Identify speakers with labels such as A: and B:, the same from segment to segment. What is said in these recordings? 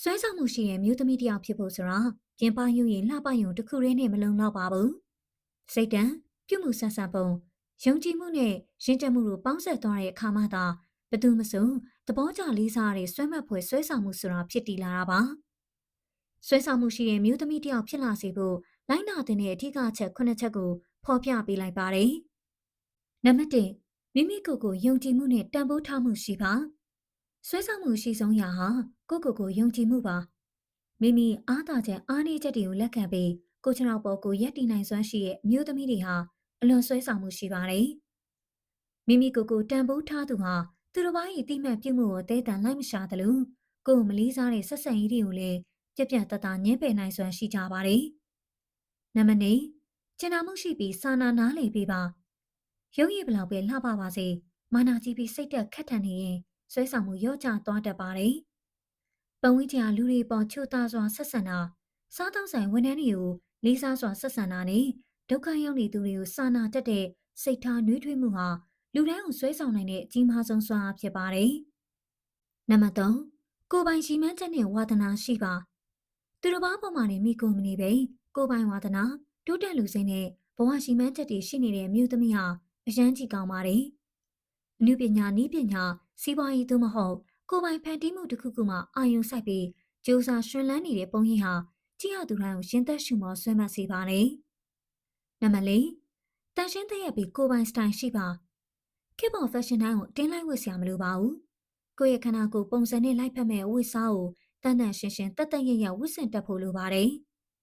A: စွဲဆောင်မှုရှိတဲ့မျိုးသမီးတစ်ယောက်ဖြစ်ဖို့ဆိုတာပြင်ပယူရင်လှပယုံတစ်ခုတည်းနဲ့မလုံလောက်ပါဘူး။စိတ်တံပြုမှုဆန်းဆန်းပုံယုံကြည်မှုနဲ့ရင့်ကျက်မှုတို့ပေါင်းစပ်သွားတဲ့အခါမှသာဘယ်သူမှမဆိုသဘောကျလေးစားရတဲ့စွဲမှတ်ဖွယ်စွဲဆောင်မှုဆိုတာဖြစ်တည်လာတာပါ။စွဲဆောင်မှုရှိတဲ့မျိုးသမီးတစ်ယောက်ဖြစ်လာစေဖို့လိုက်နာတဲ့အထူးအချက်9ချက်ကိုဖော်ပြပေးလိုက်ပါတယ်။နံပါတ်1မိမိကိုယ်ကိုယုံကြည်မှုနဲ့တန်ဖိုးထားမှုရှိပါ။ဆွဲဆောင်မှုရှိဆုံးရာဟာကိုယ့်ကိုယ်ယုံကြည်မှုပါမိမိအားသာချက်အားနည်းချက်တွေကိုလက်ခံပြီးကိုယ်ချနောက်ပေါ်ကိုရက်တည်နိုင်စွမ်းရှိတဲ့မျိုးသမီးတွေဟာအလွန်ဆွဲဆောင်မှုရှိပါတယ်မိမိကိုယ်ကိုတန်ဖိုးထားသူဟာသူတစ်ပါး၏တိမှတ်ပြုမှုကိုတဲတန်လိုက်မရှာသလိုကိုယ်မလေးစားတဲ့ဆက်ဆံရေးတွေကိုလည်းပြပြတတညှင်းပယ်နိုင်စွမ်းရှိကြပါတယ်နံပါတ်2ကျင်နာမှုရှိပြီးစာနာနားလည်ပေးပါရုပ်ရည်ဘလောက်ပဲလှပပါစေမာနာကြီးပြီးစိတ်တက်ခက်ထန်နေရင်ဆွဲဆောင်မှုရော့ကျသွားတတ်ပါတယ်။ပတ်ဝန်းကျင်လူတွေပေါ်ချို့သားစွာဆက်ဆံတာစားတောက်ဆိုင်ဝန်ထမ်းတွေကိုလေးစားစွာဆက်ဆံတာနဲ့ဒုက္ခရောက်နေသူတွေကိုစာနာတတ်တဲ့စိတ်ထားနှွေးထွေးမှုဟာလူတိုင်းကိုဆွဲဆောင်နိုင်တဲ့အကြီးမားဆုံးစွမ်းအားဖြစ်ပါတယ်။နံပါတ်3ကိုယ်ပိုင်ရှိမှန်းချက်နဲ့ဝါသနာရှိပါသူတစ်ပါးပေါ်မှာနေမိကိုမနေပဲကိုယ်ပိုင်ဝါသနာတိုးတက်လူစိမ်းနဲ့ဘဝရှိမှန်းချက်တွေရှိနေတဲ့မြို့သမီးဟာအရန်ကြီးကောင်းပါတယ်။အနုပညာနည်းပညာစီးပွားရေးသို့မဟုတ်ကိုယ်ပိုင်ဖန်တီးမှုတစ်ခုခုမှအာရုံစိုက်ပြီးကြိုးစားရှင်လန်းနေတဲ့ပုံရိပ်ဟာကြည့်ရသူတိုင်းကိုရင်သက်ရှုမောဆွဲမှတ်စေပါနဲ့။နံပါတ်4တန်ရှင်းသက်ရပြီးကိုယ်ပိုင်စတိုင်ရှိပါခေတ်ပေါ်ဖက်ရှင်တိုင်းကိုတင်းလိုက်ဝတ်စရာမလိုပါဘူး။ကိုယ့်ရဲ့ခန္ဓာကိုယ်ပုံစံနဲ့လိုက်ဖက်မဲ့အဝတ်စားကိုတန်တန်ရှင်းရှင်းတက်တက်ရရဝတ်ဆင်တတ်ဖို့လိုပါတယ်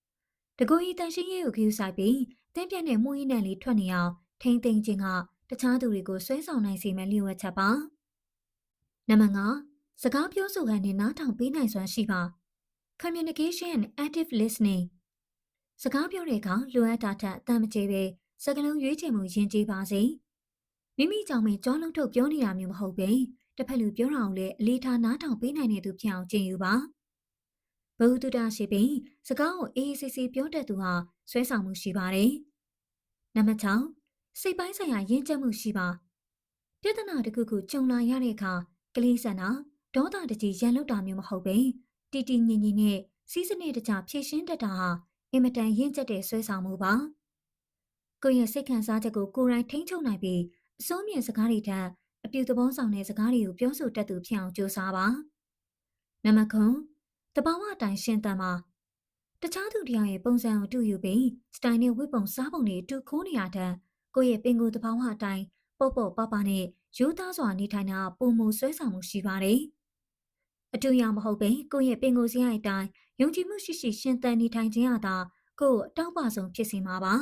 A: ။တကူကြီးတန်ရှင်းရေးကိုဂရုစိုက်ပြီးတင်းပြတ်တဲ့မှုရင်းနဲ့လေးထွက်နေအောင်ထိမ့်သိမ့်ခြင်းကတခြားသူတွေကိုဆွဲဆောင်နိုင်စေမယ့်လျှို့ဝှက်ချက်ပါ။နံပါတ်5စကားပြောဆိုခိုင်းနဲ့နားထောင်ပေးနိုင်စွမ်းရှိပါ Communication and active listening စကားပြောတဲ့အခါလိုအပ်တာထက်အတမ်းမကျေပဲစကားလုံးရွေးချယ်မှုယဉ်ကျေးပါစေမိမိကြောင့်ပဲကြောလုံးထုတ်ပြောနေတာမျိုးမဟုတ်ပဲတစ်ဖက်လူပြောတာကိုလည်းအလေးထားနားထောင်ပေးနိုင်တဲ့သူဖြစ်အောင်ကျင့်ယူပါဘဝတုဒ္ဒရှိပြီးစကားကိုအေးအေးဆေးဆေးပြောတတ်သူဟာဆွဲဆောင်မှုရှိပါတယ်နံပါတ်6စိတ်ပိုင်းဆိုင်ရာယဉ်ကျေးမှုရှိပါပြဿနာတစ်ခုခုကြုံလာရတဲ့အခါကလေးဆန်တာဒေါသတကြီးရန်လုတာမျိုးမဟုတ်ပဲတီတီငင်ငင်နဲ့စီးစနစ်တကျဖြည့်ရှင်းတတ်တာဟာအင်မတန်ရင့်ကျက်တဲ့ဆွဲဆောင်မှုပါကိုယ့်ရဲ့စိတ်ခံစားချက်ကိုကိုယ်တိုင်ထိန်းချုပ်နိုင်ပြီးအစိုးမြင်စကားတွေထက်အပြုသဘောဆောင်တဲ့စကားတွေကိုပြောဆိုတတ်သူဖြစ်အောင်ကြိုးစားပါနံပါတ်9တဘာဝအတိုင်းရှင်းသန်ပါတခြားသူတရားရဲ့ပုံစံကိုတူယူပြီးစတိုင်နဲ့ဝိပုံစားပုံတွေအတူခိုးနေရတဲ့ကိုယ့်ရဲ့ပင်ကိုယ်တဘာဝအတိုင်းပေါ့ပေါ့ပပနဲ့ရိုးသားစွာနေထိုင်တာပုံမူဆွဲဆောင်မှုရှိပါတယ်။အတူရမဟုတ်ပဲကိုယ့်ရဲ့ပင်ကိုယ်စရိုက်အတိုင်းယုံကြည်မှုရှိရှိရှင်သန်နေထိုင်ခြင်းဟာသာကိုယ့်ကိုအတောက်ပဆုံးဖြစ်စေမှာပါ